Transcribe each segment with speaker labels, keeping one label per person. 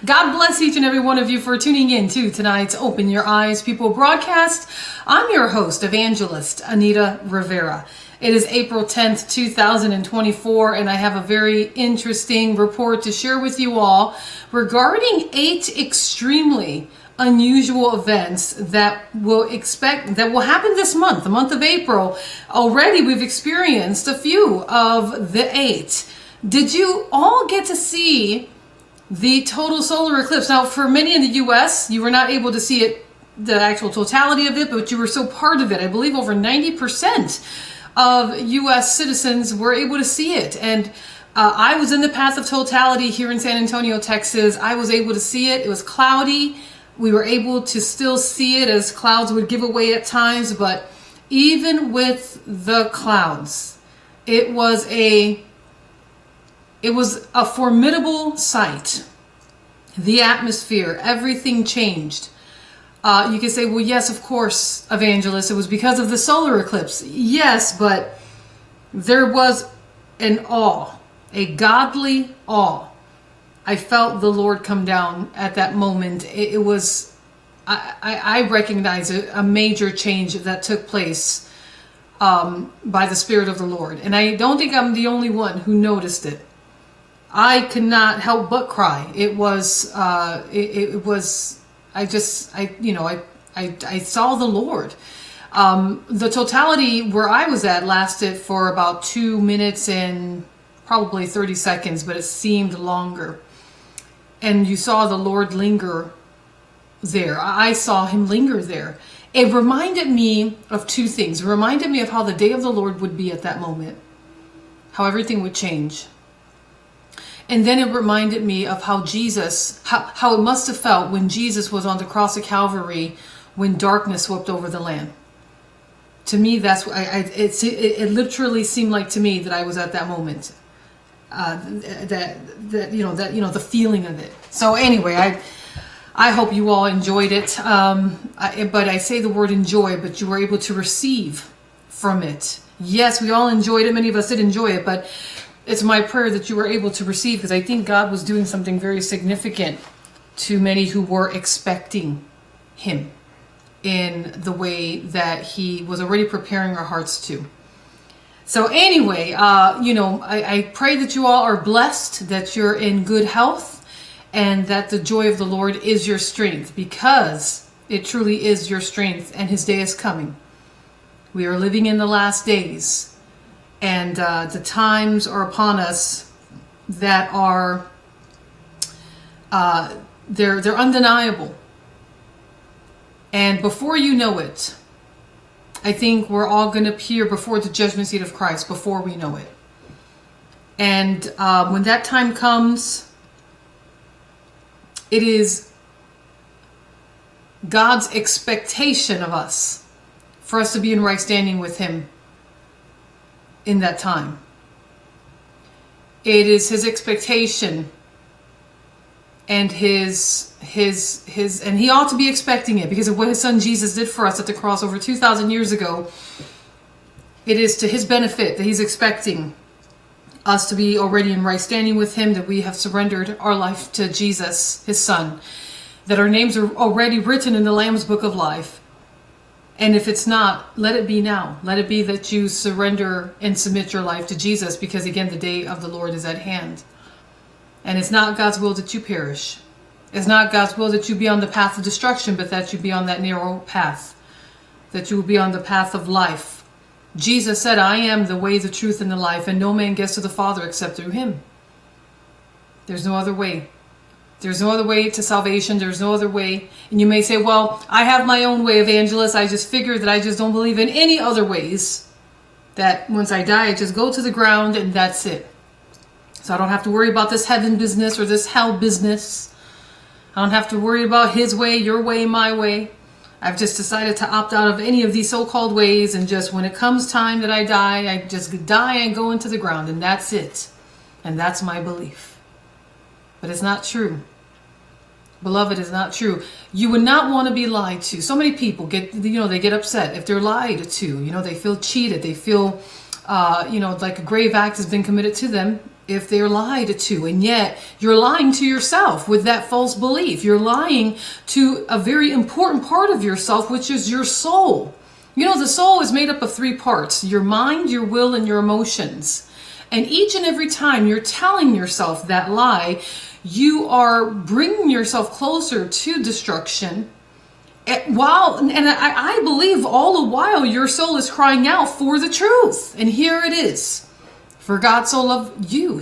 Speaker 1: God bless each and every one of you for tuning in to tonight's Open Your Eyes People broadcast. I'm your host, Evangelist Anita Rivera. It is April 10th, 2024, and I have a very interesting report to share with you all regarding 8 extremely unusual events that will happen this month, the month of April. Already we've experienced a few of the 8. Did you all get to see the total solar eclipse? Now, for many in the U.S., you were not able to see it, the actual totality of it, but you were still part of it. I believe over 90% of U.S. citizens were able to see it. And I was in the path of totality here in San Antonio, Texas. I was able to see it. It was cloudy. We were able to still see it as clouds would give away at times. But even with the clouds, it was a formidable sight. The atmosphere, everything changed. You can say, well, yes, of course, Evangelist, it was because of the solar eclipse. Yes, but there was an awe, a godly awe. I felt the Lord come down at that moment. It was, I recognize a major change that took place by the Spirit of the Lord. And I don't think I'm the only one who noticed it. I could not help but cry. It was, I saw the Lord. The totality where I was at lasted for about 2 minutes and probably 30 seconds, but it seemed longer. And you saw the Lord linger there. I saw him linger there. It reminded me of 2 things. It reminded me of how the day of the Lord would be at that moment, how everything would change. And then it reminded me of how Jesus, how it must have felt when Jesus was on the cross of Calvary, when darkness swept over the land. To me, that's what it literally seemed like to me that I was at that moment. The feeling of it. So anyway, I hope you all enjoyed it. But I say the word enjoy, but you were able to receive from it. Yes, we all enjoyed it. Many of us did enjoy it, but it's my prayer that you were able to receive, because I think God was doing something very significant to many who were expecting him in the way that he was already preparing our hearts to. So anyway, I pray that you all are blessed, that you're in good health, and that the joy of the Lord is your strength, because it truly is your strength, and his day is coming. We are living in the last days. And the times are upon us that are, they're undeniable. And before you know it, I think we're all going to appear before the judgment seat of Christ before we know it. And when that time comes, it is God's expectation of us for us to be in right standing with him in that time. It is his expectation, and his and he ought to be expecting it because of what his son Jesus did for us at the cross over 2,000 years ago. It is to his benefit that he's expecting us to be already in right standing with him, that we have surrendered our life to Jesus, his son, that our names are already written in the Lamb's book of life. And if it's not, let it be now. Let it be that you surrender and submit your life to Jesus, because again, the day of the Lord is at hand. And it's not God's will that you perish. It's not God's will that you be on the path of destruction, but that you be on that narrow path, that you will be on the path of life. Jesus said, I am the way, the truth, and the life, and no man gets to the Father except through him. There's no other way. There's no other way to salvation. There's no other way. And you may say, well, I have my own way, Evangelist. I just figure that I just don't believe in any other ways. That once I die, I just go to the ground and that's it. So I don't have to worry about this heaven business or this hell business. I don't have to worry about his way, your way, my way. I've just decided to opt out of any of these so-called ways. And just when it comes time that I die, I just die and go into the ground. And that's it. And that's my belief. But it's not true. Beloved, is not true. You would not want to be lied to. So many people they get upset if they're lied to. They feel cheated. They feel, like a grave act has been committed to them. if they're lied to. And yet you're lying to yourself with that false belief. You're lying to a very important part of yourself, which is your soul. You know, the soul is made up of three parts: your mind, your will, and your emotions. And each and every time you're telling yourself that lie, you are bringing yourself closer to destruction. I believe all the while your soul is crying out for the truth. And here it is. For God so loved you.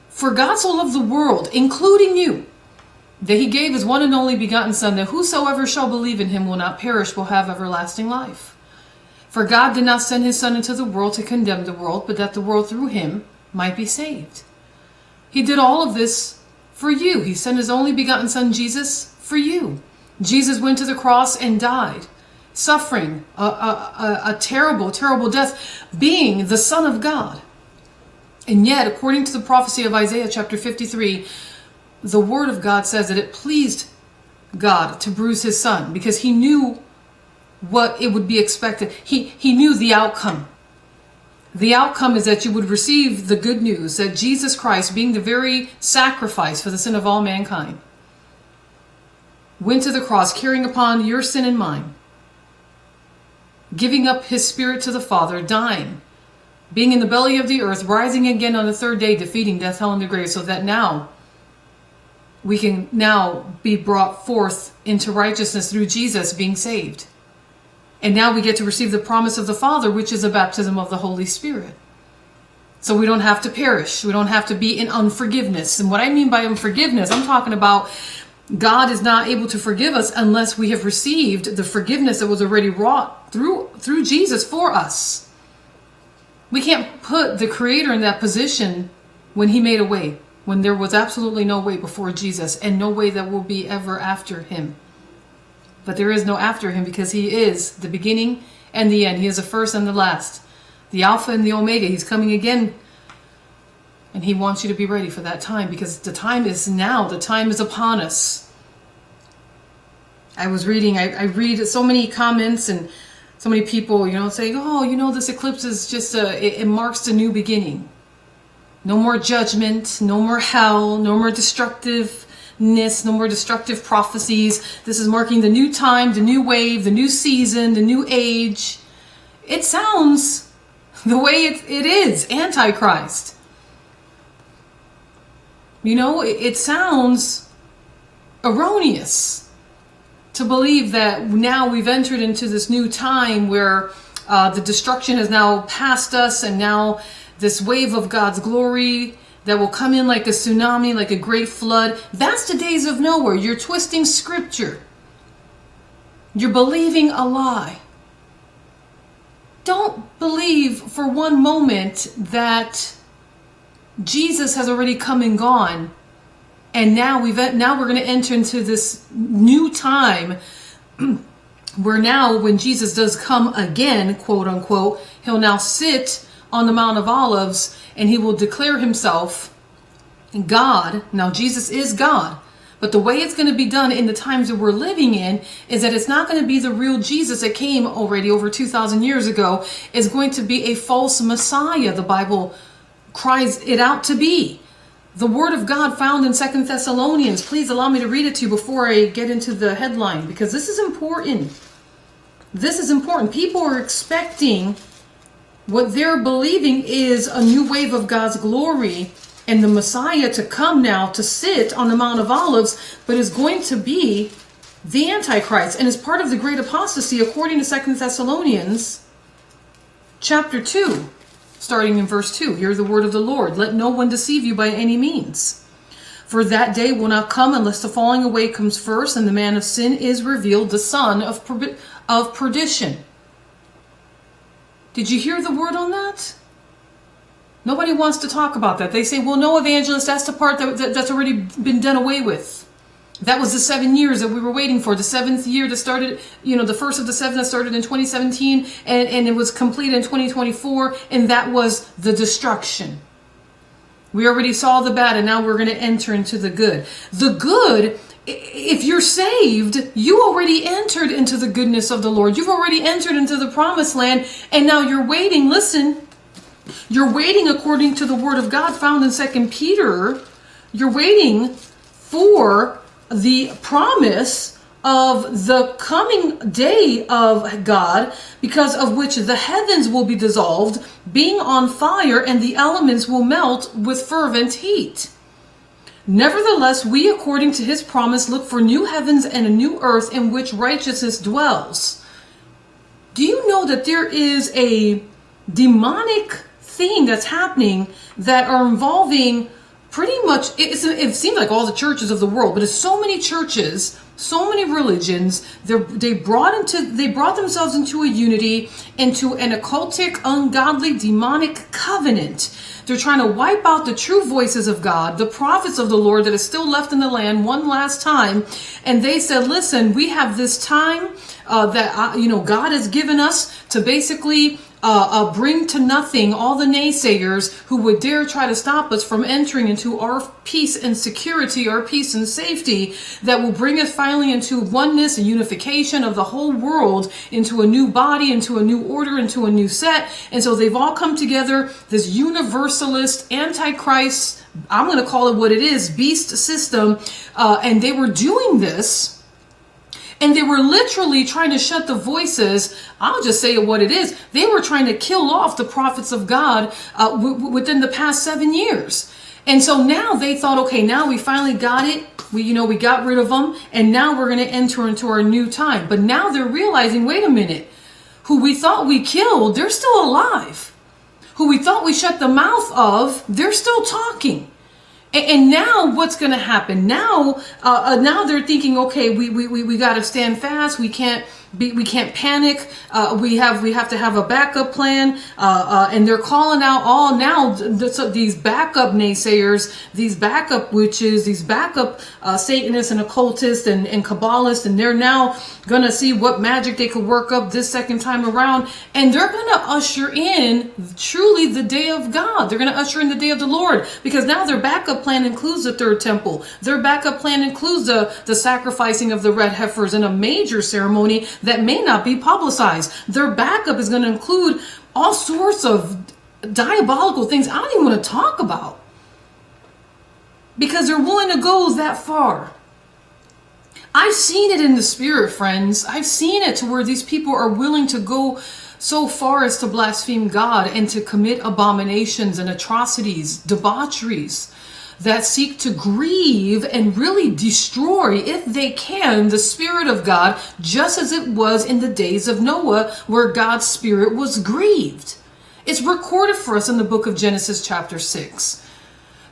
Speaker 1: For God so loved the world, including you, that he gave his one and only begotten Son, that whosoever shall believe in him will not perish, will have everlasting life. For God did not send his Son into the world to condemn the world, but that the world through him might be saved. He did all of this for you. He sent his only begotten Son, Jesus, for you. Jesus went to the cross and died, suffering a terrible, terrible death, being the Son of God. And yet, according to the prophecy of Isaiah chapter 53, the word of God says that it pleased God to bruise his Son, because he knew what it would be expected. He knew the outcome. The outcome is that you would receive the good news that Jesus Christ, being the very sacrifice for the sin of all mankind, went to the cross carrying upon your sin and mine, giving up his spirit to the Father, dying, being in the belly of the earth, rising again on the third day, defeating death, hell, and the grave, so that now we can now be brought forth into righteousness through Jesus being saved. And now we get to receive the promise of the Father, which is the baptism of the Holy Spirit. So we don't have to perish. We don't have to be in unforgiveness. And what I mean by unforgiveness, I'm talking about God is not able to forgive us unless we have received the forgiveness that was already wrought through Jesus for us. We can't put the Creator in that position when he made a way, when there was absolutely no way before Jesus and no way that will be ever after him. But there is no after him, because he is the beginning and the end. He is the first and the last, the Alpha and the Omega. He's coming again. And he wants you to be ready for that time, because the time is now. The time is upon us. I was reading, I read so many comments and so many people, saying, oh, this eclipse is just it marks the new beginning. No more judgment, no more hell, no more destructiveness, no more destructive prophecies. This is marking the new time, the new wave, the new season, the new age. It sounds the way it is, Antichrist. It sounds erroneous to believe that now we've entered into this new time where the destruction has now passed us, and now this wave of God's glory that will come in like a tsunami, like a great flood. That's the days of nowhere. You're twisting scripture. You're believing a lie. Don't believe for one moment that Jesus has already come and gone, and now we're going to enter into this new time where now, when Jesus does come again, quote unquote, he'll now sit on the Mount of Olives and he will declare himself God. Now, Jesus is God, but the way it's going to be done in the times that we're living in is that it's not going to be the real Jesus that came already over 2,000 years ago. It's going to be a false Messiah. The Bible cries it out to be. The word of God found in 2 Thessalonians. Please allow me to read it to you before I get into the headline, because this is important. This is important. People are expecting, what they're believing is a new wave of God's glory and the Messiah to come now to sit on the Mount of Olives, but is going to be the Antichrist, and is part of the great apostasy according to 2 Thessalonians chapter 2. Starting in verse 2, hear the word of the Lord. Let no one deceive you by any means. For that day will not come unless the falling away comes first, and the man of sin is revealed, the son of perdition. Did you hear the word on that? Nobody wants to talk about that. They say, well, no, evangelist, that's the part that's already been done away with. That was the 7 years that we were waiting for. The seventh year that started, the first of the seven that started in 2017, and it was completed in 2024, and that was the destruction. We already saw the bad, and now we're going to enter into the good. The good, if you're saved, you already entered into the goodness of the Lord. You've already entered into the promised land, and now you're waiting, listen, You're waiting according to the word of God found in 2 Peter. You're waiting for the promise of the coming day of God, because of which the heavens will be dissolved, being on fire, and the elements will melt with fervent heat. Nevertheless, we, according to his promise, look for new heavens and a new earth in which righteousness dwells. Do you know that there is a demonic thing that's happening that are involving pretty much, it seems like all the churches of the world, but it's so many churches, so many religions. They brought themselves into a unity, into an occultic, ungodly, demonic covenant. They're trying to wipe out the true voices of God, the prophets of the Lord that is still left in the land one last time. And they said, listen, we have this time that God has given us to basically bring to nothing all the naysayers who would dare try to stop us from entering into our peace and security, our peace and safety, that will bring us finally into oneness and unification of the whole world, into a new body, into a new order, into a new set. And so they've all come together, this universalist, antichrist, I'm going to call it what it is, beast system. And they were doing this. And they were literally trying to shut the voices. I'll just say what it is. They were trying to kill off the prophets of God within the past 7 years. And so now they thought, okay, now we finally got it. We got rid of them. And now we're going to enter into our new time. But now they're realizing, wait a minute, who we thought we killed, they're still alive. Who we thought we shut the mouth of, they're still talking. And now what's going to happen? Now they're thinking, okay, we got to stand fast. We can't panic. We have to have a backup plan. And they're calling out these backup naysayers, these backup witches, these backup Satanists and occultists and Kabbalists. And they're now going to see what magic they could work up this second time around. And they're going to usher in truly the day of God. They're going to usher in the day of the Lord, because now their backup plan includes the third temple. Their backup plan includes the sacrificing of the red heifers in a major ceremony that may not be publicized. Their backup is going to include all sorts of diabolical things I don't even want to talk about, because they're willing to go that far. I've seen it in the spirit, friends. I've seen it to where these people are willing to go so far as to blaspheme God and to commit abominations and atrocities, debaucheries, that seek to grieve and really destroy, if they can, the Spirit of God, just as it was in the days of Noah, where God's Spirit was grieved. It's recorded for us in the book of Genesis chapter 6.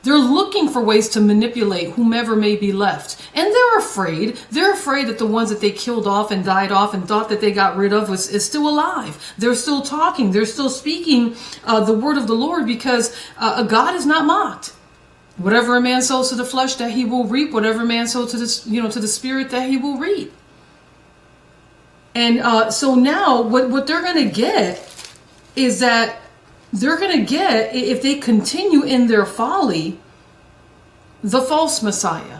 Speaker 1: They're looking for ways to manipulate whomever may be left. And they're afraid. They're afraid that the ones that they killed off and died off and thought that they got rid of is still alive. They're still talking. They're still speaking the word of the Lord, because God is not mocked. Whatever a man sows to the flesh, that he will reap. Whatever a man sows to the spirit, that he will reap. And so now what they're going to get is that they're going to get, if they continue in their folly, the false Messiah.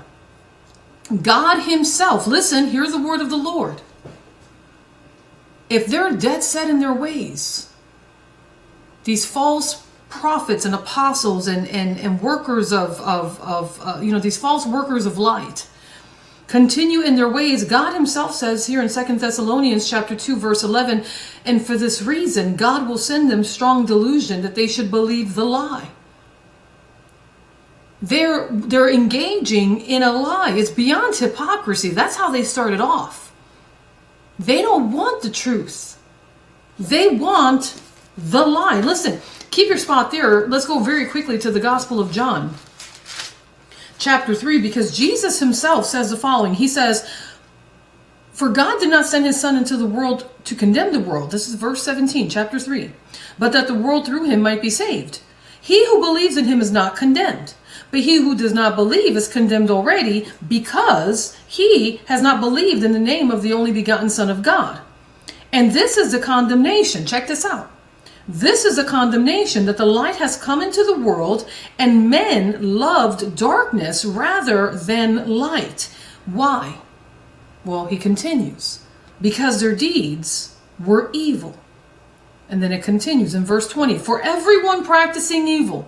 Speaker 1: God himself, listen, hear the word of the Lord. If they're dead set in their ways, these false prophets and apostles and workers these false workers of light continue in their ways, God himself says here in 2 Thessalonians chapter 2 verse 11, and for this reason God will send them strong delusion that they should believe the lie. They're engaging in a lie. It's beyond hypocrisy. That's how they started off. They don't want the truth. They want the lie. Listen, keep your spot there. Let's go very quickly to the Gospel of John, chapter 3, because Jesus himself says the following. He says, for God did not send his Son into the world to condemn the world. This is verse 17, chapter 3. But that the world through him might be saved. He who believes in him is not condemned. But he who does not believe is condemned already, because he has not believed in the name of the only begotten Son of God. And this is the condemnation. Check this out. This is a condemnation, that the light has come into the world, and men loved darkness rather than light. Why? Well, he continues, because their deeds were evil. And then it continues in verse 20. For everyone practicing evil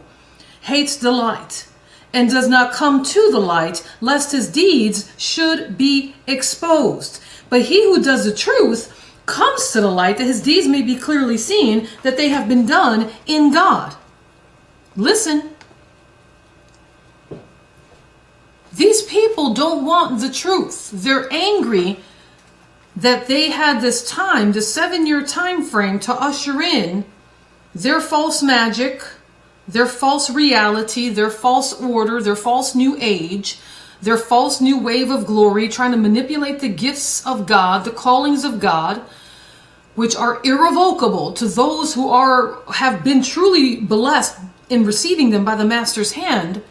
Speaker 1: hates the light and does not come to the light, lest his deeds should be exposed. But he who does the truth comes to the light, that his deeds may be clearly seen, that they have been done in God. Listen. These people don't want the truth. They're angry that they had this time, the 7-year time frame, to usher in their false magic, their false reality, their false order, their false new age, their false new wave of glory, trying to manipulate the gifts of God, the callings of God, which are irrevocable to those who have been truly blessed in receiving them by the Master's hand.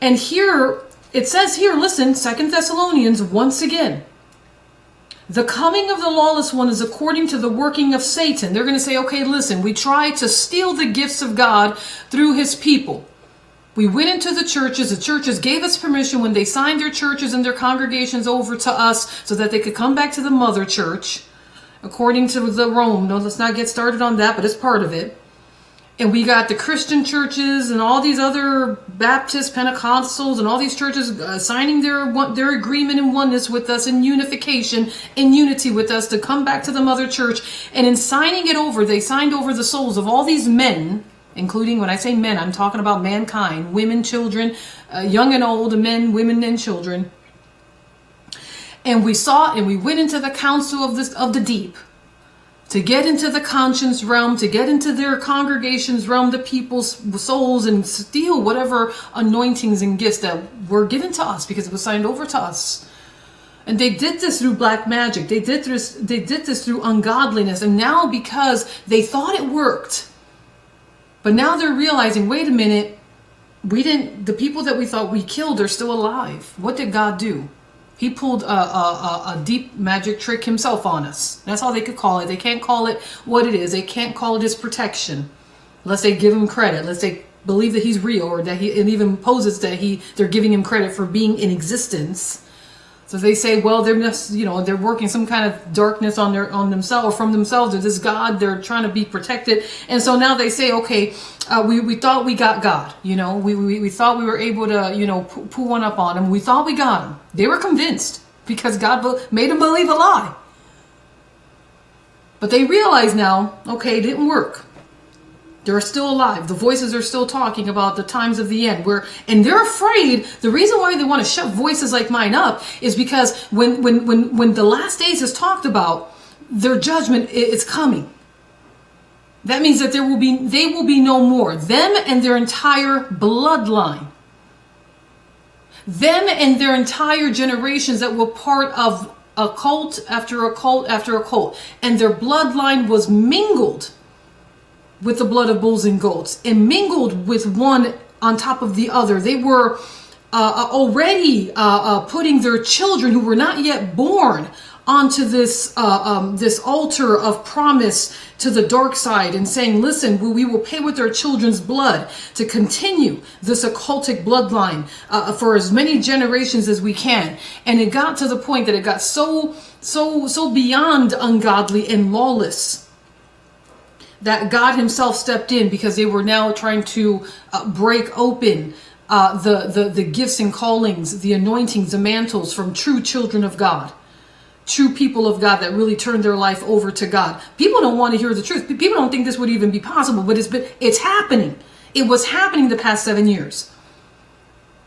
Speaker 1: And here, it says here, listen, 2 Thessalonians, once again, the coming of the lawless one is according to the working of Satan. They're going to say, okay, listen, we tried to steal the gifts of God through his people. We went into the churches gave us permission when they signed their churches and their congregations over to us so that they could come back to the mother church, according to the Rome. No, let's not get started on that, but it's part of it. And we got the Christian churches and all these other Baptist, Pentecostals, and all these churches signing their agreement and oneness with us, in unification, in unity with us, to come back to the mother church. And in signing it over, they signed over the souls of all these men, including, when I say men, I'm talking about mankind, women, children, young and old, men, women, and children. And we went into the council of the deep, to get into the conscience realm, to get into their congregation's realm, the people's souls, and steal whatever anointings and gifts that were given to us because it was signed over to us. And they did this through black magic. They did this through ungodliness. And now, because they thought it worked, but now they're realizing, wait a minute, the people that we thought we killed are still alive. What did God do? He pulled a deep magic trick himself on us. That's all they could call it. They can't call it what it is. They can't call it his protection, unless they give him credit, unless they believe that he's real, or that it even poses that they're giving him credit for being in existence. So they say, well, they're just, they're working some kind of darkness on themselves, or from themselves, or this God. They're trying to be protected, and so now they say, okay, we thought we got God. We thought we were able to, pull one up on him. We thought we got him. They were convinced because God made them believe a lie. But they realize now, okay, it didn't work. They're still alive. The voices are still talking about the times of the end. And they're afraid. The reason why they want to shut voices like mine up is because when the last days is talked about, their judgment is coming. That means that they will be no more. Them and their entire bloodline. Them and their entire generations that were part of a cult after a cult after a cult. And their bloodline was mingled with the blood of bulls and goats, and mingled with one on top of the other. They were already putting their children who were not yet born onto this altar of promise to the dark side, and saying, listen, we will pay with our children's blood to continue this occultic bloodline for as many generations as we can. And it got to the point that it got so beyond ungodly and lawless that God himself stepped in, because they were now trying to break open the gifts and callings, the anointings, the mantles from true children of God, true people of God that really turned their life over to God. People don't want to hear the truth. People don't think this would even be possible, but it's happening. It was happening the past 7 years.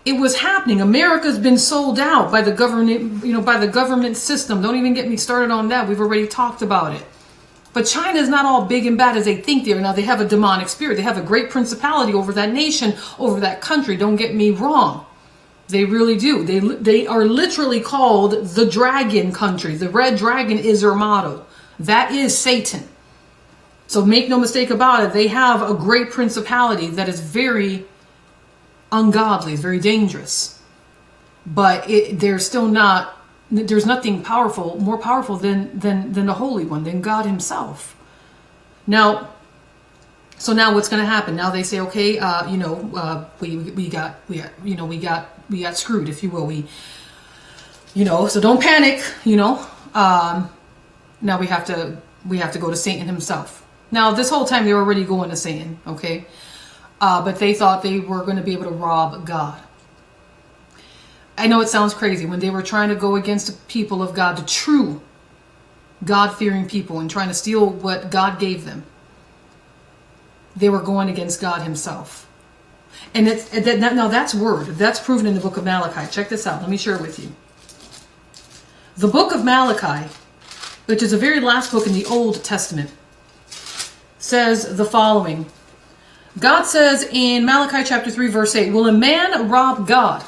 Speaker 1: It was happening. America's been sold out by the government, by the government system. Don't even get me started on that. We've already talked about it. But China is not all big and bad as they think they are. Now, they have a demonic spirit. They have a great principality over that nation, over that country. Don't get me wrong. They really do. They are literally called the dragon country. The red dragon is their motto. That is Satan. So make no mistake about it. They have a great principality that is very ungodly, very dangerous. But they're still not. There's nothing more powerful than the Holy One, than God himself. Now, so now what's going to happen? Now they say, okay, we got screwed, if you will. So don't panic, Now we have to we have to go to Satan himself. Now, this whole time they were already going to Satan, okay? But they thought they were going to be able to rob God. I know it sounds crazy. When they were trying to go against the people of God, the true God-fearing people, and trying to steal what God gave them, they were going against God himself. And now that's word. That's proven in the book of Malachi. Check this out. Let me share it with you. The book of Malachi, which is the very last book in the Old Testament, says the following. God says in Malachi chapter 3, verse 8, will a man rob God?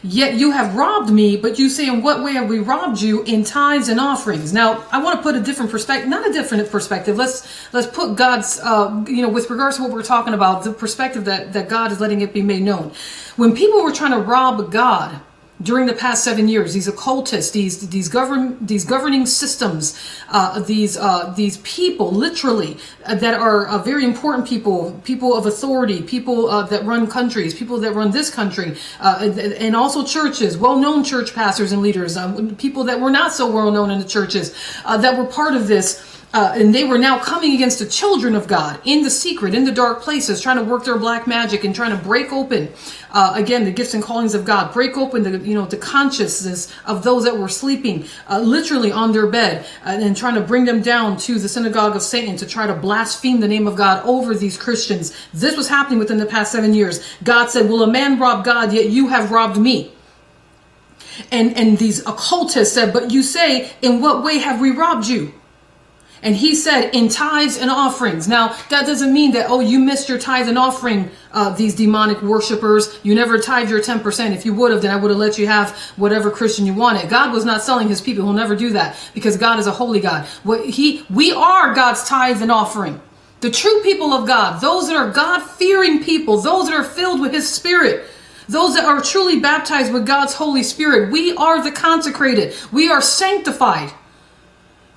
Speaker 1: Yet you have robbed me, but you say, in what way have we robbed you? In tithes and offerings. Now, I want to put a different perspective, not a different perspective. Let's put God's, with regards to what we're talking about, the perspective that God is letting it be made known. When people were trying to rob God during the past 7 years, these occultists, these governing systems, these people, literally, that are very important people of authority, people that run countries, people that run this country, and also churches, well-known church pastors and leaders, people that were not so well-known in the churches, that were part of this. And they were now coming against the children of God in the secret, in the dark places, trying to work their black magic and trying to break open, again, the gifts and callings of God, break open the consciousness of those that were sleeping literally on their bed, and trying to bring them down to the synagogue of Satan to try to blaspheme the name of God over these Christians. This was happening within the past 7 years. God said, will a man rob God, yet you have robbed me? And these occultists said, but you say, in what way have we robbed you? And he said, in tithes and offerings. Now, that doesn't mean that, oh, you missed your tithe and offering, these demonic worshipers. You never tithed your 10%. If you would have, then I would have let you have whatever Christian you wanted. God was not selling his people. He'll never do that, because God is a holy God. We are God's tithe and offering. The true people of God, those that are God-fearing people, those that are filled with his spirit, those that are truly baptized with God's Holy Spirit, we are the consecrated. We are sanctified.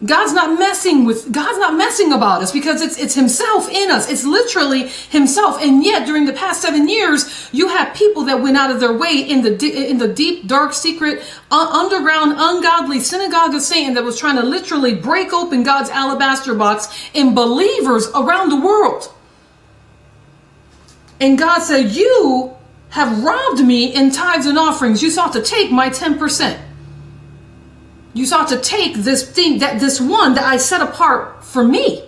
Speaker 1: God's not messing about us, because it's himself in us. It's literally himself. And yet during the past 7 years, you have people that went out of their way in the deep, dark, secret, underground, ungodly synagogue of Satan that was trying to literally break open God's alabaster box in believers around the world. And God said, you have robbed me in tithes and offerings. You sought to take my 10%. You sought to take this thing, this one that I set apart for me.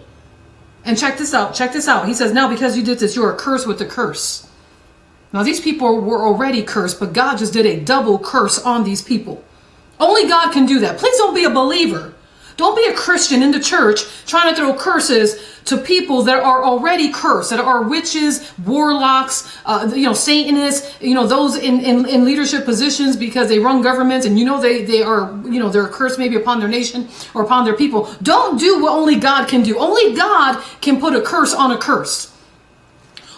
Speaker 1: And check this out. He says, now because you did this, you are cursed with the curse. Now these people were already cursed, but God just did a double curse on these people. Only God can do that. Please don't be a believer. Don't be a Christian in the church trying to throw curses to people that are already cursed, that are witches, warlocks, Satanists, those in leadership positions, because they run governments, and they are, they're cursed maybe upon their nation or upon their people. Don't do what only God can do. Only God can put a curse on a curse.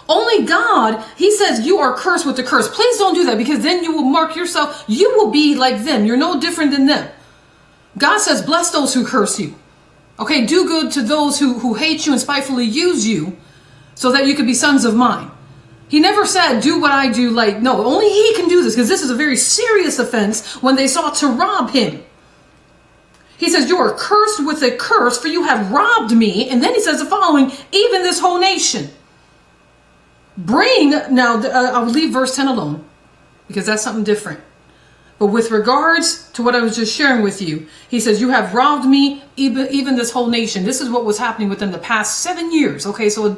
Speaker 1: Only God, he says, you are cursed with the curse. Please don't do that, because then you will mark yourself. You will be like them. You're no different than them. God says, bless those who curse you. Okay, do good to those who hate you and spitefully use you, so that you could be sons of mine. He never said, do what I do. No, only he can do this, because this is a very serious offense when they sought to rob him. He says, you are cursed with a curse, for you have robbed me. And then he says the following, even this whole nation. I'll leave verse 10 alone, because that's something different. But with regards to what I was just sharing with you, he says, you have robbed me, even this whole nation. This is what was happening within the past 7 years. Okay, so a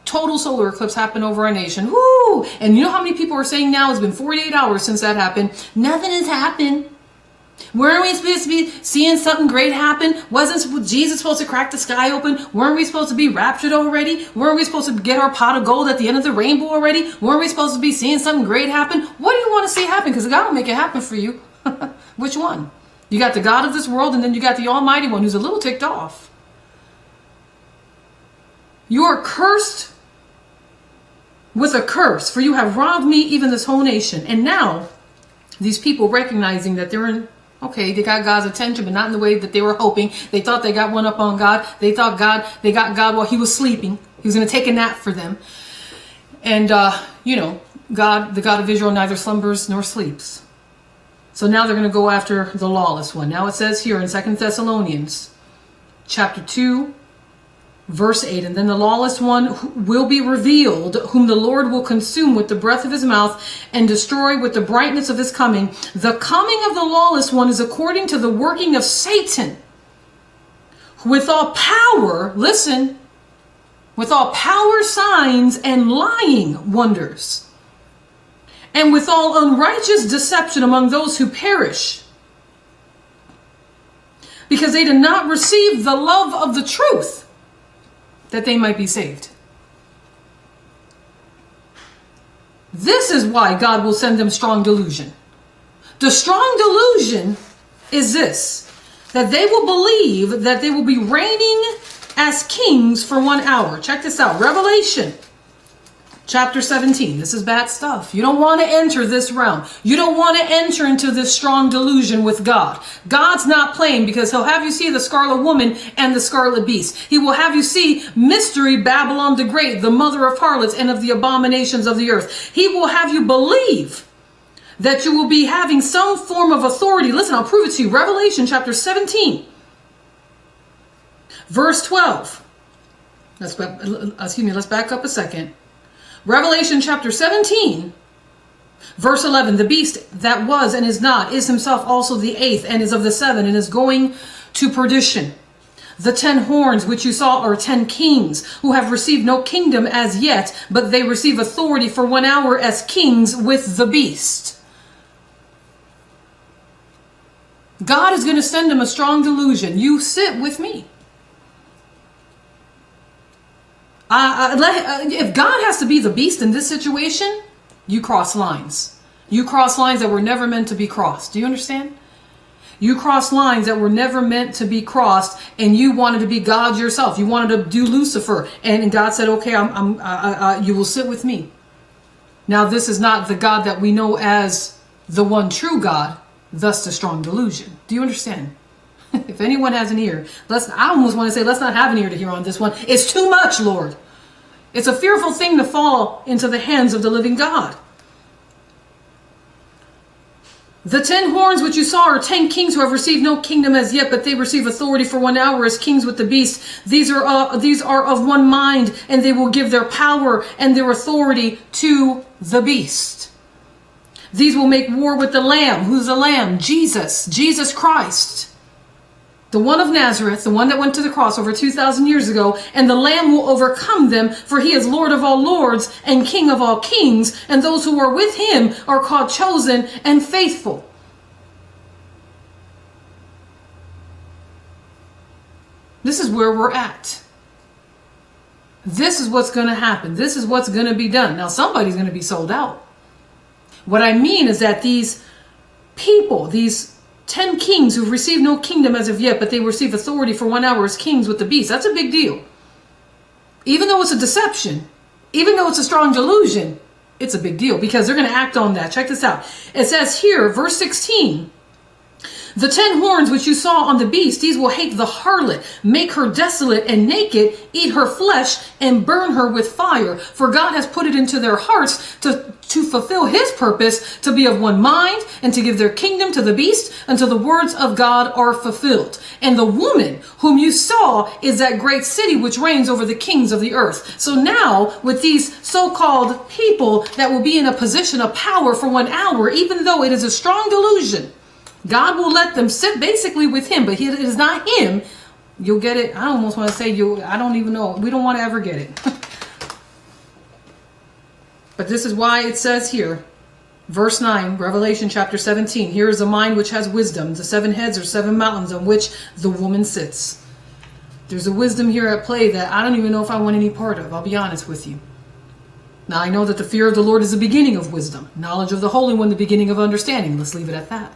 Speaker 1: total solar eclipse happened over our nation. Woo! And you know how many people are saying now it's been 48 hours since that happened? Nothing has happened. Weren't we supposed to be seeing something great happen? Wasn't Jesus supposed to crack the sky open? Weren't we supposed to be raptured already? Weren't we supposed to get our pot of gold at the end of the rainbow already? Weren't we supposed to be seeing something great happen? What do you want to see happen? Because God will make it happen for you. Which one? You got the God of this world, and then you got the Almighty One who's a little ticked off. You are cursed with a curse, for you have robbed me, even this whole nation. And now, these people recognizing that they got God's attention, but not in the way that they were hoping. They thought they got one up on God. They got God while he was sleeping. He was going to take a nap for them. And, God, the God of Israel, neither slumbers nor sleeps. So now they're going to go after the lawless one. Now it says here in 2 Thessalonians chapter 2, verse 8. And then the lawless one will be revealed, whom the Lord will consume with the breath of his mouth and destroy with the brightness of his coming. The coming of the lawless one is according to the working of Satan, with all power, listen, with all power, signs, and lying wonders, and with all unrighteous deception among those who perish, because they did not receive the love of the truth, that they might be saved. This is why God will send them strong delusion. The strong delusion is this, that they will believe that they will be reigning as kings for 1 hour. Check this out. Revelation chapter 17. This is bad stuff. You don't want to enter this realm. You don't want to enter into this strong delusion with God. God's not playing, because he'll have you see the scarlet woman and the scarlet beast. He will have you see mystery Babylon the Great, the mother of harlots and of the abominations of the earth. He will have you believe that you will be having some form of authority. Listen, I'll prove it to you. Revelation chapter 17, verse 12. Let's back up a second. Revelation chapter 17, verse 11. The beast that was and is not is himself also the eighth, and is of the seven, and is going to perdition. The 10 horns which you saw are 10 kings, who have received no kingdom as yet, but they receive authority for 1 hour as kings with the beast. God is going to send them a strong delusion. You sit with me. If God has to be the beast in this situation, you cross lines. You cross lines that were never meant to be crossed. Do you understand? You cross lines that were never meant to be crossed, and you wanted to be God yourself. You wanted to do Lucifer, and God said, "Okay, you will sit with me." Now, this is not the God that we know as the one true God. Thus, the strong delusion. Do you understand? If anyone has an ear, I almost want to say, let's not have an ear to hear on this one. It's too much, Lord. It's a fearful thing to fall into the hands of the living God. The 10 horns which you saw are 10 kings who have received no kingdom as yet, but they receive authority for 1 hour as kings with the beast. These are of one mind, and they will give their power and their authority to the beast. These will make war with the Lamb. Who's the Lamb? Jesus Christ. The one of Nazareth, the one that went to the cross over 2,000 years ago, and the Lamb will overcome them, for he is Lord of all lords and King of all kings, and those who are with him are called chosen and faithful. This is where we're at. This is what's going to happen. This is what's going to be done. Now, somebody's going to be sold out. What I mean is that these people, these 10 kings who've received no kingdom as of yet, but they receive authority for 1 hour as kings with the beast. That's a big deal. Even though it's a deception, even though it's a strong delusion, it's a big deal, because they're going to act on that. Check this out. It says here, verse 16, the 10 horns which you saw on the beast, these will hate the harlot, make her desolate and naked, eat her flesh, and burn her with fire. For God has put it into their hearts to fulfill his purpose, to be of one mind, and to give their kingdom to the beast, until the words of God are fulfilled. And the woman whom you saw is that great city which reigns over the kings of the earth. So now, with these so-called people that will be in a position of power for 1 hour, even though it is a strong delusion, God will let them sit basically with him, but it is not him. You'll get it. I almost want to say I don't even know. We don't want to ever get it. But this is why it says here, verse 9, Revelation chapter 17, here is a mind which has wisdom. The 7 heads are 7 mountains on which the woman sits. There's a wisdom here at play that I don't even know if I want any part of. I'll be honest with you. Now, I know that the fear of the Lord is the beginning of wisdom. Knowledge of the Holy One, the beginning of understanding. Let's leave it at that,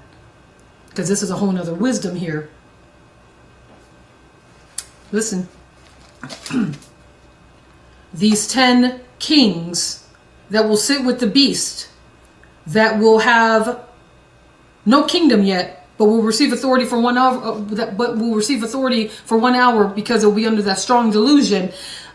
Speaker 1: because this is a whole nother wisdom here. Listen. These 10 kings that will sit with the beast, that will have no kingdom yet, but will receive authority for 1 hour, but will receive authority for 1 hour because it'll be under that strong delusion.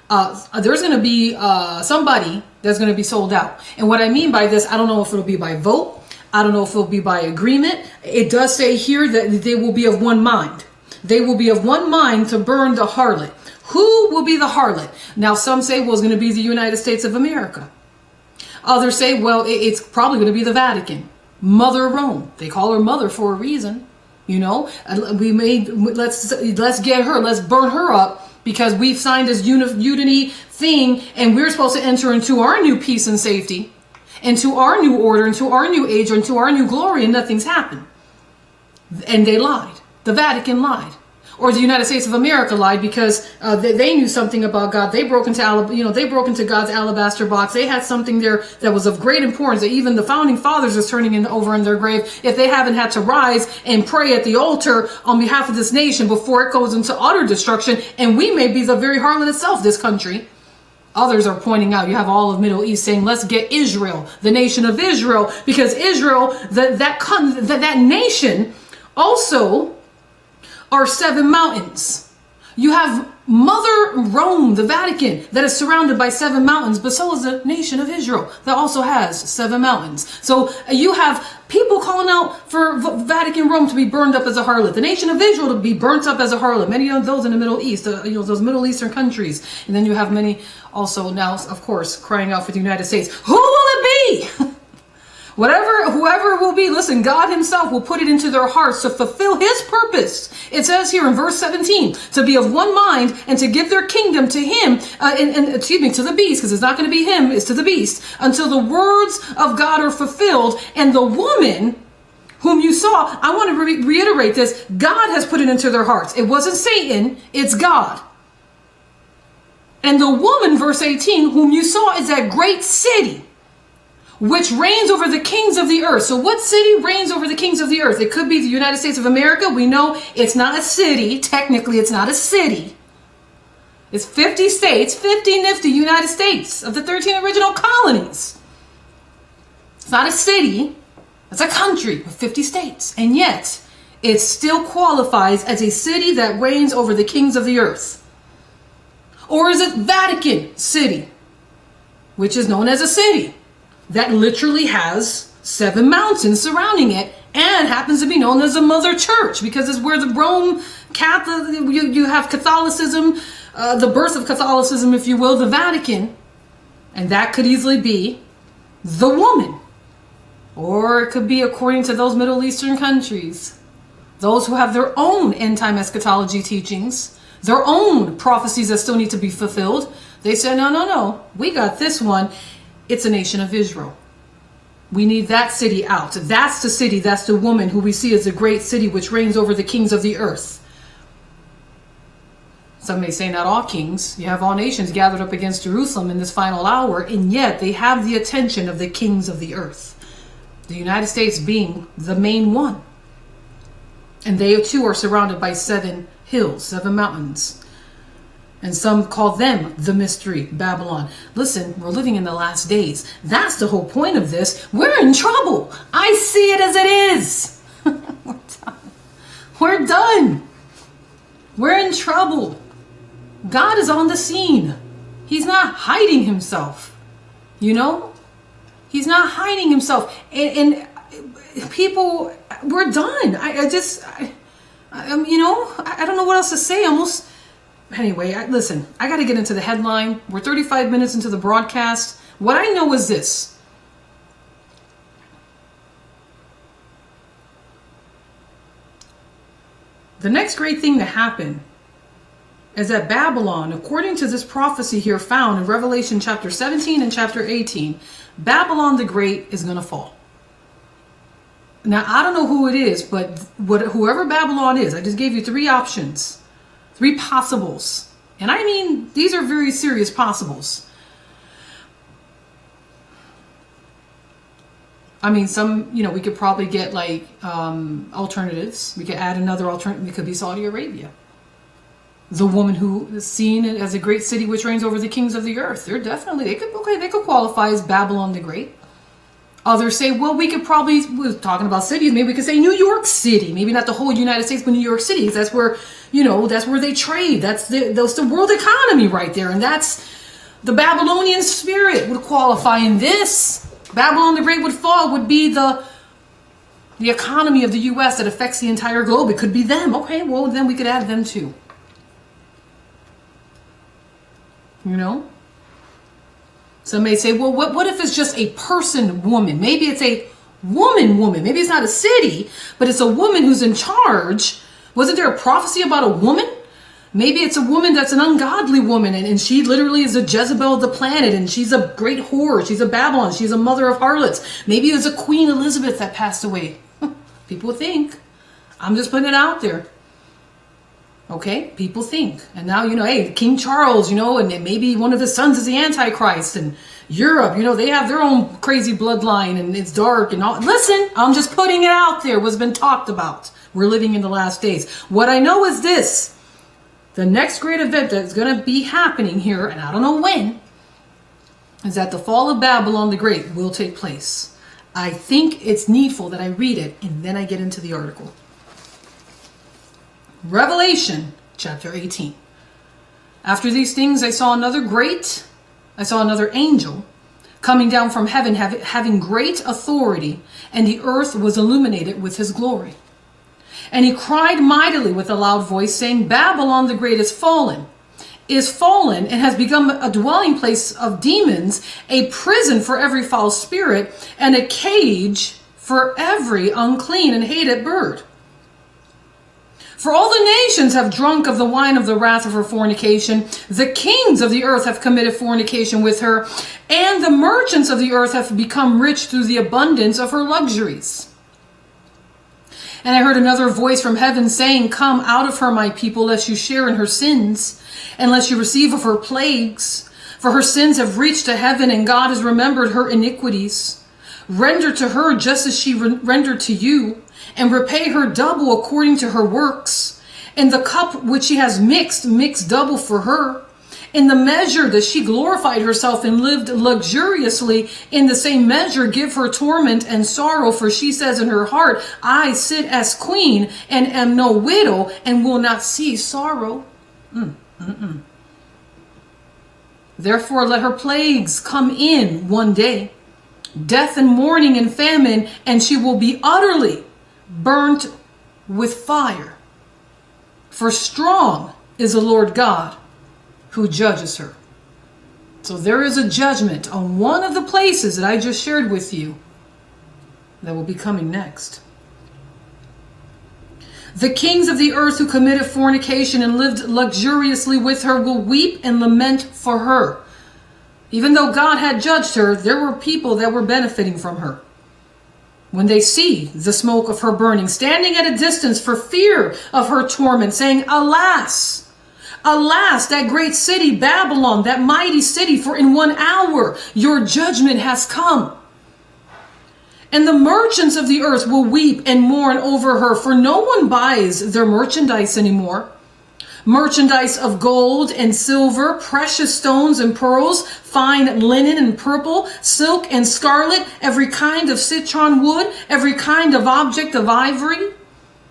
Speaker 1: There's going to be somebody that's going to be sold out. And what I mean by this, I don't know if it'll be by vote. I don't know if it'll be by agreement. It does say here that they will be of one mind. They will be of one mind to burn the harlot. Who will be the harlot? Now, some say, well, it's going to be the United States of America. Others say, well, it's probably going to be the Vatican. Mother Rome. They call her mother for a reason. You know, let's get her. Let's burn her up because we've signed this unity thing and we're supposed to enter into our new peace and safety, into our new order, into our new age, into our new glory, and nothing's happened. And they lied. The Vatican lied. Or the United States of America lied because they knew something about God. They broke into God's alabaster box. They had something there that was of great importance that even the founding fathers is turning over in their grave if they haven't had to rise and pray at the altar on behalf of this nation before it goes into utter destruction. And we may be the very harlot itself, this country. Others are pointing out, you have all of Middle East saying, let's get Israel, the nation of Israel, because Israel, that nation also are 7 mountains. You have Mother Rome, the Vatican, that is surrounded by 7 mountains, but so is the nation of Israel that also has 7 mountains. So you have people calling out for Vatican Rome to be burned up as a harlot, the nation of Israel to be burnt up as a harlot, many of those in the Middle East, those Middle Eastern countries. And then you have many also now, of course, crying out for the United States. Who will it be? Whoever it will be, listen, God himself will put it into their hearts to fulfill his purpose. It says here in verse 17, to be of one mind and to give their kingdom to him, to the beast, because it's not going to be him, it's to the beast, until the words of God are fulfilled. And the woman whom you saw, I want to reiterate this, God has put it into their hearts. It wasn't Satan, it's God. And the woman, verse 18, whom you saw is that great city, which reigns over the kings of the earth. So what city reigns over the kings of the earth? It could be the United States of America. We know it's not a city. Technically, it's not a city. It's 50 states, 50 nifty United States of the 13 original colonies. It's not a city. It's a country with 50 states. And yet, it still qualifies as a city that reigns over the kings of the earth. Or is it Vatican City, which is known as a city that literally has 7 mountains surrounding it and happens to be known as a mother church because it's where the Rome Catholic, you have Catholicism, the birth of Catholicism, if you will, the Vatican. And that could easily be the woman. Or it could be according to those Middle Eastern countries, those who have their own end-time eschatology teachings, their own prophecies that still need to be fulfilled. They say, no, we got this one. It's a nation of Israel. We need that city out. That's the city, that's the woman who we see as a great city which reigns over the kings of the earth. Some may say not all kings. You have all nations gathered up against Jerusalem in this final hour, and yet they have the attention of the kings of the earth. The United States being the main one. And they too are surrounded by 7 hills, 7 mountains. And some call them the mystery Babylon. Listen, we're living in the last days. That's the whole point of this. We're in trouble. I see it as it is. We're done. We're done. We're in trouble. God is on the scene. He's not hiding himself. You know? He's not hiding himself. And people, we're done. I don't know what else to say. Anyway, listen, I got to get into the headline. We're 35 minutes into the broadcast. What I know is this. The next great thing to happen is that Babylon, according to this prophecy here found in Revelation chapter 17 and chapter 18, Babylon the Great is going to fall. Now, I don't know who it is, but whoever Babylon is, I just gave you 3 options. 3 possibles. And I mean, these are very serious possibles. I mean, some, we could probably get like alternatives. We could add another alternative. It could be Saudi Arabia. The woman who is seen as a great city which reigns over the kings of the earth. They could qualify as Babylon the Great. Others say, well, we're talking about cities, maybe we could say New York City. Maybe not the whole United States, but New York City. Because that's where, that's where they trade. That's the world economy right there. And that's the Babylonian spirit would qualify in this. Babylon the Great would fall, would be the the economy of the U.S. that affects the entire globe. It could be them. Okay, well, then we could add them too. You know? Some may say, well, what if it's just a person woman? Maybe it's a woman. Maybe it's not a city, but it's a woman who's in charge. Wasn't there a prophecy about a woman? Maybe it's a woman that's an ungodly woman, and she literally is a Jezebel of the planet, and she's a great whore. She's a Babylon. She's a mother of harlots. Maybe it was a Queen Elizabeth that passed away. People think. I'm just putting it out there. Okay? People think. And now, hey, King Charles, and maybe one of his sons is the Antichrist. And Europe, they have their own crazy bloodline, and it's dark and all. Listen, I'm just putting it out there. What's been talked about. We're living in the last days. What I know is this. The next great event that's going to be happening here, and I don't know when, is that the fall of Babylon the Great will take place. I think it's needful that I read it, and then I get into the article. Revelation, chapter 18. After these things, I saw another angel coming down from heaven, having great authority, and the earth was illuminated with his glory. And he cried mightily with a loud voice, saying, Babylon the Great is fallen, and has become a dwelling place of demons, a prison for every foul spirit, and a cage for every unclean and hated bird. For all the nations have drunk of the wine of the wrath of her fornication. The kings of the earth have committed fornication with her, and the merchants of the earth have become rich through the abundance of her luxuries. And I heard another voice from heaven saying, Come out of her, my people, lest you share in her sins, and lest you receive of her plagues. For her sins have reached to heaven, and God has remembered her iniquities. Render to her just as she rendered to you, and repay her double according to her works. And the cup which she has mix double for her. In the measure that she glorified herself and lived luxuriously, in the same measure give her torment and sorrow, for she says in her heart, I sit as queen and am no widow and will not see sorrow. Therefore let her plagues come in one day, death and mourning and famine, and she will be utterly burnt with fire. For strong is the Lord God who judges her. So there is a judgment on one of the places that I just shared with you that will be coming next. The kings of the earth who committed fornication and lived luxuriously with her will weep and lament for her. Even though God had judged her, there were people that were benefiting from her. When they see the smoke of her burning, standing at a distance for fear of her torment, saying, Alas! Alas, that great city, Babylon, that mighty city, for in 1 hour your judgment has come. And the merchants of the earth will weep and mourn over her, for no one buys their merchandise anymore. Merchandise of gold and silver, precious stones and pearls, fine linen and purple, silk and scarlet, every kind of citron wood, every kind of object of ivory,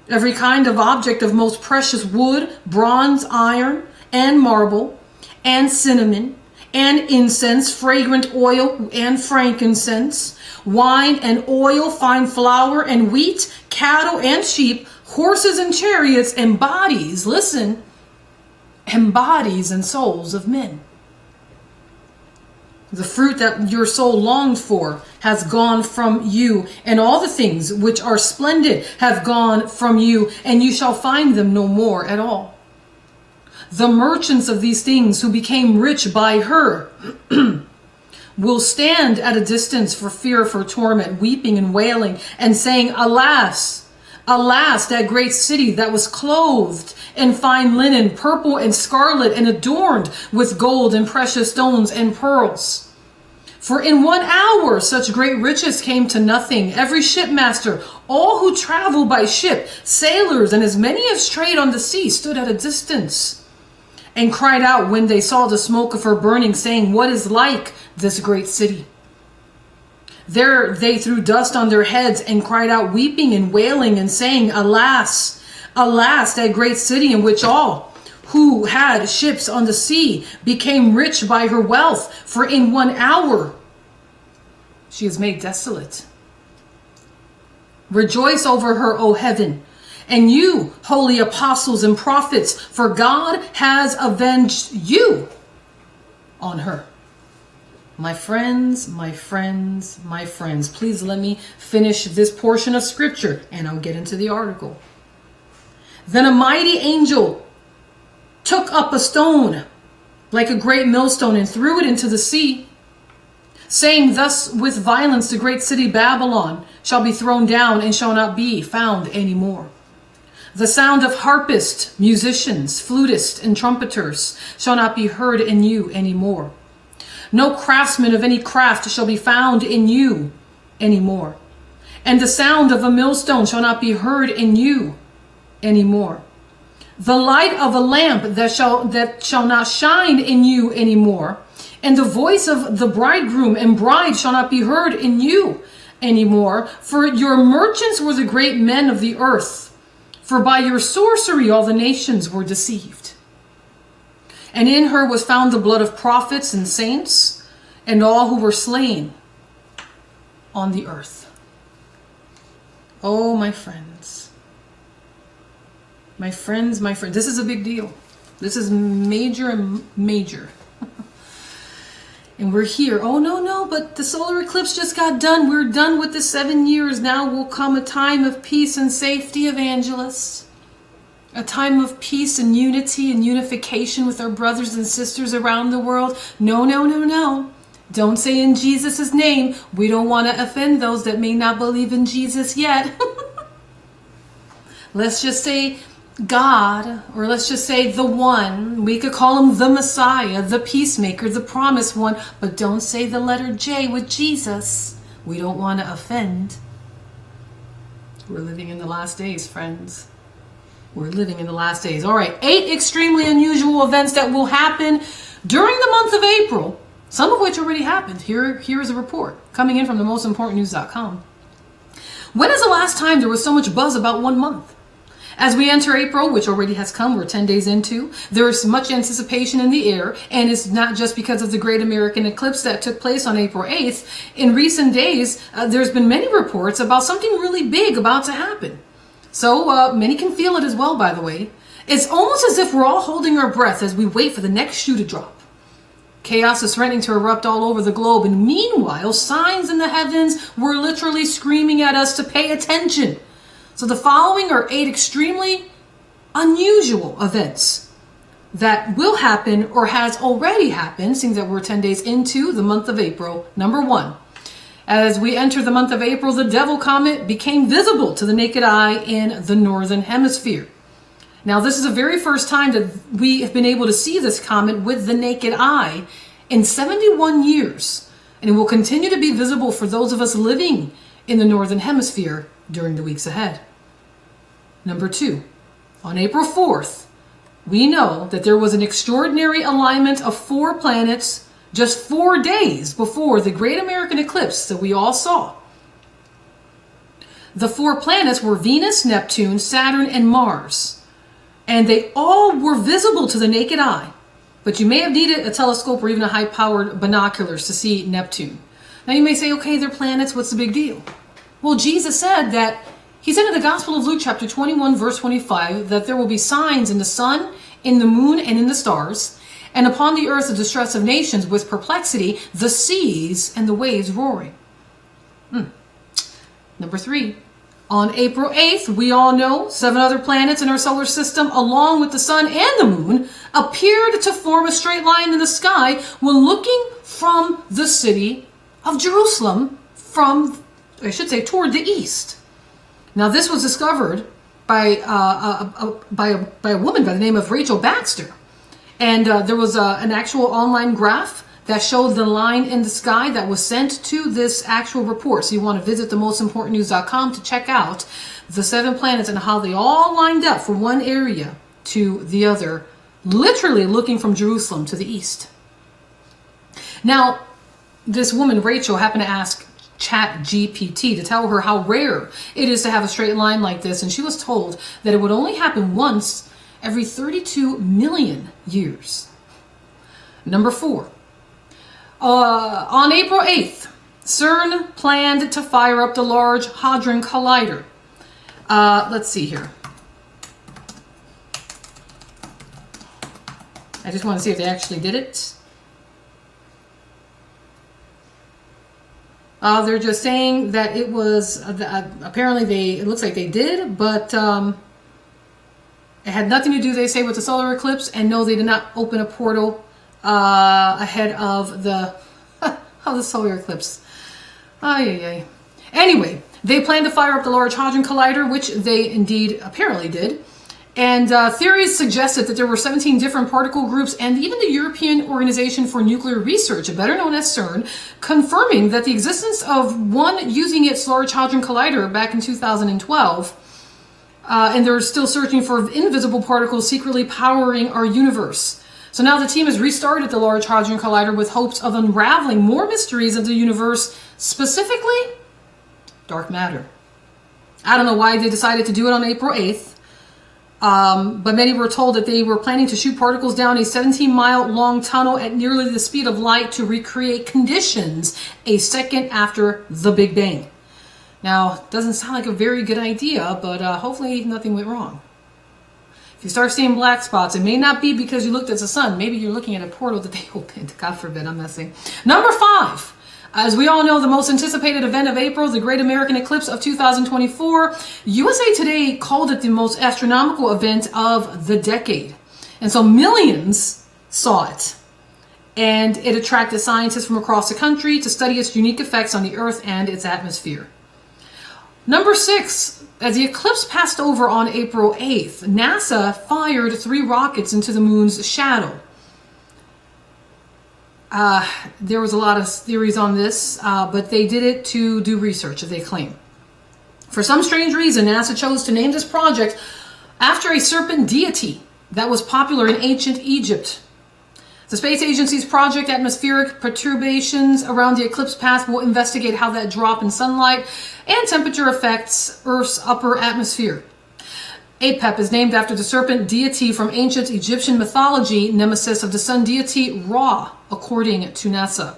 Speaker 1: every kind of object of most precious wood, bronze, iron, and marble, and cinnamon, and incense, fragrant oil, and frankincense, wine and oil, fine flour and wheat, cattle and sheep, horses and chariots, and bodies, listen, and bodies and souls of men. The fruit that your soul longed for has gone from you, and all the things which are splendid have gone from you, and you shall find them no more at all. The merchants of these things who became rich by her will stand at a distance for fear of her torment, weeping and wailing, and saying, Alas, alas, that great city that was clothed in fine linen, purple and scarlet, and adorned with gold and precious stones and pearls. For in 1 hour such great riches came to nothing. Every shipmaster, all who travel by ship, sailors, and as many as trade on the sea, stood at a distance and cried out when they saw the smoke of her burning, saying, What is like this great city? There they threw dust on their heads and cried out, weeping and wailing and saying, Alas, alas, that great city in which all who had ships on the sea became rich by her wealth. For in 1 hour she is made desolate. Rejoice over her, O heaven, and you, holy apostles and prophets, for God has avenged you on her. My friends, my friends, my friends, please let me finish this portion of scripture and I'll get into the article. Then a mighty angel took up a stone like a great millstone and threw it into the sea, saying, thus with violence the great city Babylon shall be thrown down and shall not be found any more. The sound of harpists, musicians, flutists, and trumpeters shall not be heard in you any more. No craftsman of any craft shall be found in you any more. And the sound of a millstone shall not be heard in you any more. The light of a lamp that shall not shine in you any more. And the voice of the bridegroom and bride shall not be heard in you any more. For your merchants were the great men of the earth. For by your sorcery all the nations were deceived. And in her was found the blood of prophets and saints, and all who were slain on the earth. Oh, my friends. My friends, my friends. This is a big deal. This is major and major. And we're here. Oh, no, but the solar eclipse just got done. We're done with the 7 years. Now will come a time of peace and safety, evangelists. A time of peace and unity and unification with our brothers and sisters around the world. No. Don't say in Jesus' name. We don't want to offend those that may not believe in Jesus yet. Let's just say God, or let's just say the one. We could call him the Messiah, the peacemaker, the promised one. But don't say the letter J with Jesus. We don't want to offend. We're living in the last days, friends. We're living in the last days. All right, 8 extremely unusual events that will happen during the month of April, some of which already happened. Here is a report coming in from themostimportantnews.com. When is the last time there was so much buzz about 1 month? As we enter April, which already has come, we're 10 days into, there is much anticipation in the air, and it's not just because of the great American eclipse that took place on April 8th. In recent days, there's been many reports about something really big about to happen. So many can feel it as well, by the way. It's almost as if we're all holding our breath as we wait for the next shoe to drop. Chaos is threatening to erupt all over the globe, and meanwhile, signs in the heavens were literally screaming at us to pay attention. So the following are 8 extremely unusual events that will happen or has already happened, seeing that we're 10 days into the month of April. Number 1. As we enter the month of April, the Devil Comet became visible to the naked eye in the northern hemisphere. Now, this is the very first time that we have been able to see this comet with the naked eye in 71 years. And it will continue to be visible for those of us living in the northern hemisphere during the weeks ahead. Number 2, on April 4th, we know that there was an extraordinary alignment of 4 planets just 4 days before the great American eclipse that we all saw. The 4 planets were Venus, Neptune, Saturn, and Mars. And they all were visible to the naked eye. But you may have needed a telescope or even a high-powered binoculars to see Neptune. Now you may say, okay, they're planets, what's the big deal? Well, Jesus said that, he said in the Gospel of Luke chapter 21, verse 25, that there will be signs in the sun, in the moon, and in the stars, and upon the earth the distress of nations with perplexity, the seas and the waves roaring. Number 3, on April 8th, we all know 7 other planets in our solar system, along with the sun and the moon, appeared to form a straight line in the sky when looking from the city of Jerusalem toward the east. Now, this was discovered by a woman by the name of Rachel Baxter. And there was an actual online graph that showed the line in the sky that was sent to this actual report. So you want to visit themostimportantnews.com to check out the 7 planets and how they all lined up from one area to the other, literally looking from Jerusalem to the east. Now, this woman, Rachel, happened to ask ChatGPT to tell her how rare it is to have a straight line like this, and she was told that it would only happen once every 32 million years. Number 4, on April 8th, CERN planned to fire up the Large Hadron Collider. Let's see here. I just want to see if they actually did it. They're just saying that it was, apparently it looks like they did, but it had nothing to do, they say, with the solar eclipse, and no, they did not open a portal ahead of the solar eclipse. Anyway, they plan to fire up the Large Hadron Collider, which they indeed apparently did. And theories suggested that there were 17 different particle groups, and even the European Organization for Nuclear Research, better known as CERN, confirming that the existence of one using its Large Hadron Collider back in 2012, and they're still searching for invisible particles secretly powering our universe. So now the team has restarted the Large Hadron Collider with hopes of unraveling more mysteries of the universe, specifically dark matter. I don't know why they decided to do it on April 8th. But many were told that they were planning to shoot particles down a 17-mile long tunnel at nearly the speed of light to recreate conditions a second after the Big Bang. Now, doesn't sound like a very good idea, but hopefully nothing went wrong. If you start seeing black spots, it may not be because you looked at the sun. Maybe you're looking at a portal that they opened. God forbid, I'm messing. Number 5. As we all know, the most anticipated event of April, the Great American Eclipse of 2024, USA Today called it the most astronomical event of the decade. And so millions saw it. And it attracted scientists from across the country to study its unique effects on the Earth and its atmosphere. Number 6, as the eclipse passed over on April 8th, NASA fired 3 rockets into the moon's shadow. There was a lot of theories on this, but they did it to do research, as they claim. For some strange reason, NASA chose to name this project after a serpent deity that was popular in ancient Egypt. The space agency's project Atmospheric Perturbations around the eclipse path will investigate how that drop in sunlight and temperature affects Earth's upper atmosphere. Apep is named after the serpent deity from ancient Egyptian mythology, nemesis of the sun deity Ra, according to NASA.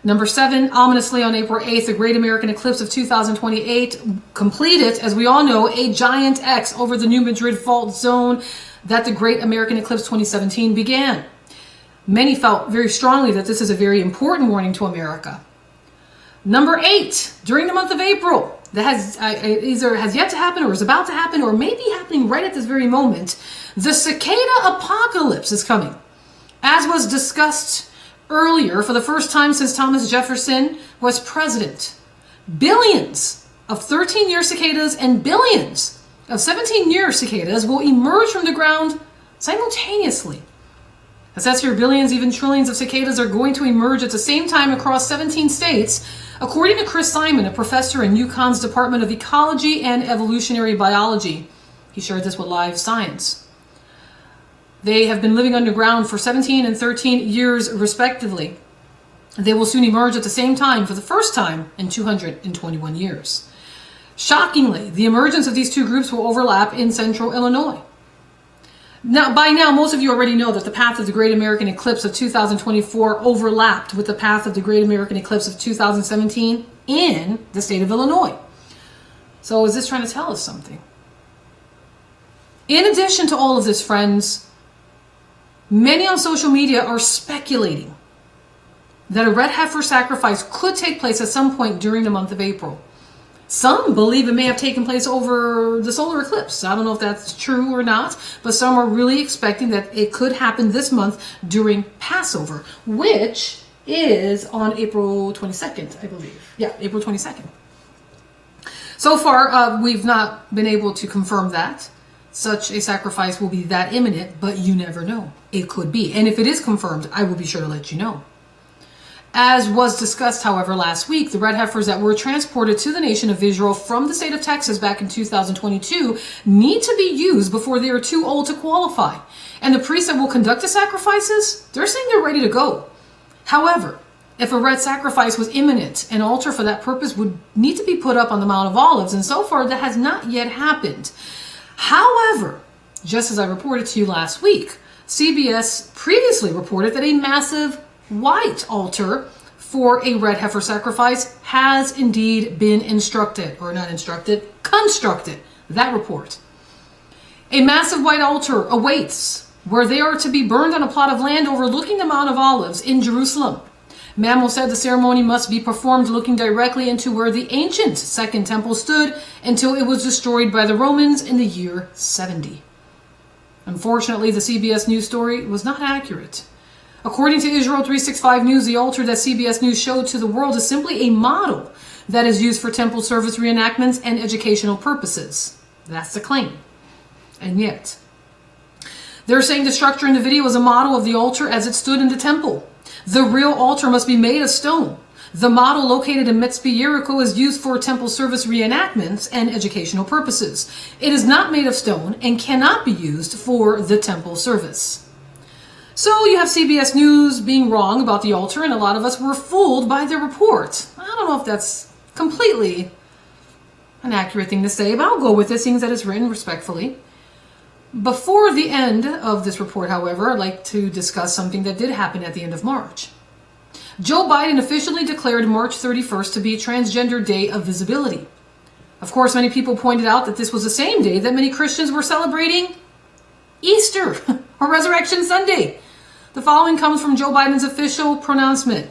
Speaker 1: Number 7, ominously on April 8th, the Great American Eclipse of 2028 completed, as we all know, a giant X over the New Madrid fault zone that the Great American Eclipse 2017 began. Many felt very strongly that this is a very important warning to America. Number 8, during the month of April, that has either has yet to happen or is about to happen or may be happening right at this very moment, the cicada apocalypse is coming. As was discussed earlier, for the first time since Thomas Jefferson was president, billions of 13-year cicadas and billions of 17-year cicadas will emerge from the ground simultaneously. As that's here, billions, even trillions of cicadas are going to emerge at the same time across 17 states, according to Chris Simon, a professor in UConn's Department of Ecology and Evolutionary Biology. He shared this with Live Science. They have been living underground for 17 and 13 years, respectively. They will soon emerge at the same time for the first time in 221 years. Shockingly, the emergence of these two groups will overlap in central Illinois. Now, by now, most of you already know that the path of the Great American Eclipse of 2024 overlapped with the path of the Great American Eclipse of 2017 in the state of Illinois. So is this trying to tell us something? In addition to all of this, friends, many on social media are speculating that a red heifer sacrifice could take place at some point during the month of April. Some believe it may have taken place over the solar eclipse. I don't know if that's true or not, but some are really expecting that it could happen this month during Passover, which is on April 22nd, I believe. Yeah, April 22nd. So far, we've not been able to confirm that such a sacrifice will be that imminent, but you never know. It could be. And if it is confirmed, I will be sure to let you know. As was discussed, however, last week, the red heifers that were transported to the nation of Israel from the state of Texas back in 2022 need to be used before they are too old to qualify. And the priests that will conduct the sacrifices, they're saying they're ready to go. However, if a red sacrifice was imminent, an altar for that purpose would need to be put up on the Mount of Olives, and so far that has not yet happened. However, just as I reported to you last week, CBS previously reported that a massive white altar for a red heifer sacrifice has indeed been instructed, or not instructed, constructed. That report. A massive white altar awaits, where they are to be burned on a plot of land overlooking the Mount of Olives in Jerusalem. Mammal said the ceremony must be performed looking directly into where the ancient Second Temple stood until it was destroyed by the Romans in the year 70. Unfortunately, the CBS News story was not accurate. According to Israel 365 News, the altar that CBS News showed to the world is simply a model that is used for temple service reenactments and educational purposes. That's the claim. And yet, they're saying the structure in the video is a model of the altar as it stood in the temple. The real altar must be made of stone. The model located in Mitzpe, Jericho is used for temple service reenactments and educational purposes. It is not made of stone and cannot be used for the temple service. So you have CBS News being wrong about the altar, and a lot of us were fooled by their report. I don't know if that's completely an accurate thing to say, but I'll go with it, seeing that it's written respectfully. Before the end of this report, however, I'd like to discuss something that did happen at the end of March. Joe Biden officially declared March 31st to be Transgender Day of Visibility. Of course, many people pointed out that this was the same day that many Christians were celebrating Easter or Resurrection Sunday. The following comes from Joe Biden's official pronouncement.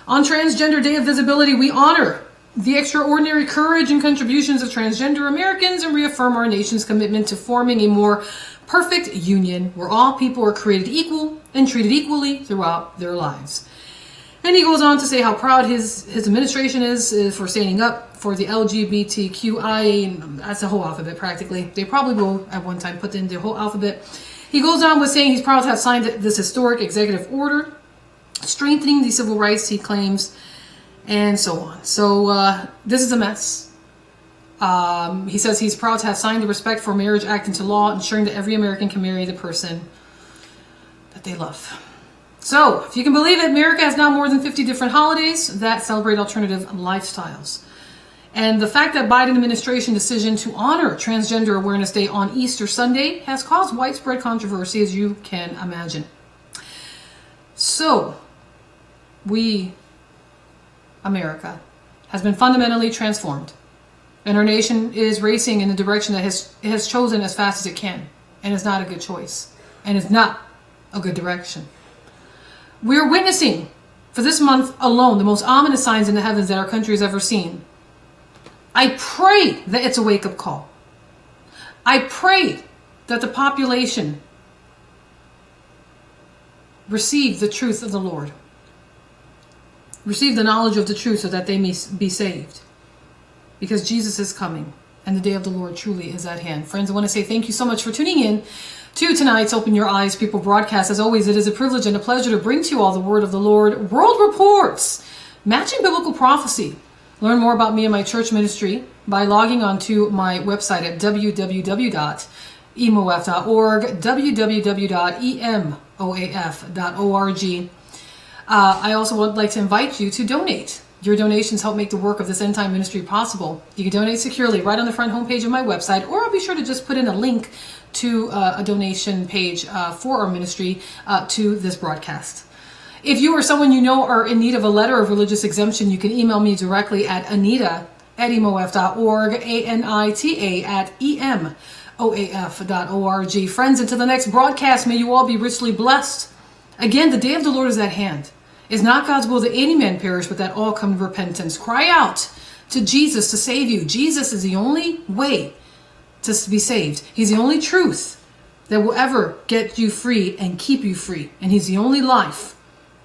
Speaker 1: On Transgender Day of Visibility, we honor the extraordinary courage and contributions of transgender Americans and reaffirm our nation's commitment to forming a more perfect union where all people are created equal and treated equally throughout their lives. And he goes on to say how proud his administration is for standing up for the LGBTQI. That's the whole alphabet practically. They probably will at one time put in the whole alphabet. He goes on with saying he's proud to have signed this historic executive order, strengthening the civil rights he claims, and so on. So this is a mess. He says he's proud to have signed the Respect for Marriage Act into law, ensuring that every American can marry the person that they love. So, if you can believe it, America has now more than 50 different holidays that celebrate alternative lifestyles. And the fact that Biden administration decision to honor Transgender Awareness Day on Easter Sunday has caused widespread controversy, as you can imagine. So, America, has been fundamentally transformed. And our nation is racing in the direction that it has chosen as fast as it can. And it's not a good choice. And it's not a good direction. We are witnessing, for this month alone, the most ominous signs in the heavens that our country has ever seen. I pray that it's a wake-up call. I pray that the population receive the truth of the Lord. Receive the knowledge of the truth so that they may be saved. Because Jesus is coming, and the day of the Lord truly is at hand. Friends, I want to say thank you so much for tuning in to tonight's Open Your Eyes People broadcast. As always, it is a privilege and a pleasure to bring to you all the word of the Lord, world reports, matching biblical prophecy. Learn more about me and my church ministry by logging on to my website at www.emoaf.org, www.emoaf.org. I also would like to invite you to donate. Your donations help make the work of this end time ministry possible. You can donate securely right on the front homepage of my website, or I'll be sure to just put in a link to a donation page for our ministry to this broadcast. If you or someone you know are in need of a letter of religious exemption, you can email me directly at anita@emoaf.org, ANITA@EMOAF.org. Friends, until the next broadcast, may you all be richly blessed. Again, the day of the Lord is at hand. It's not God's will that any man perish, but that all come to repentance. Cry out to Jesus to save you. Jesus is the only way to be saved. He's the only truth that will ever get you free and keep you free. And he's the only life.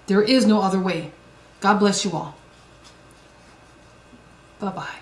Speaker 1: There is no other way. God bless you all. Bye-bye.